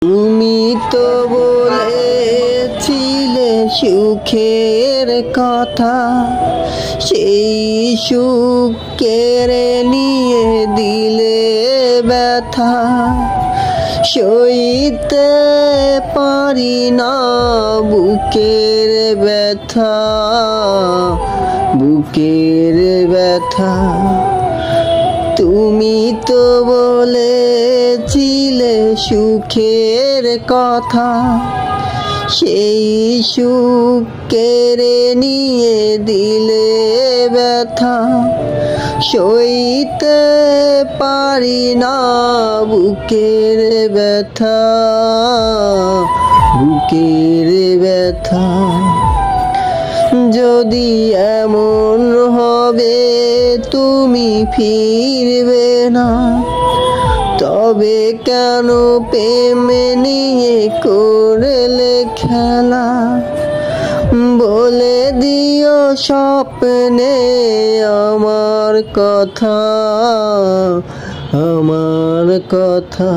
তুমি তো বলেছিলে সুখের কথা, সেই সুখ কেড়ে নিয়ে দিলে ব্যথা। সইতে পারি না বুকের ব্যথা, বুকের ব্যথা। তুমি তো বলেছিলে সুখের কথা, সেই সুখ কেড়ে নিয়ে দিলে ব্যথা। সইতে পারি না বুকের ব্যথা, বুকের ব্যথা। যদি এমন হবে তুমি ফিরবে না, তবে কেন প্রেম নিয়ে করলে খেলা? বলে দিও স্বপ্নে আমার কথা, আমার কথা।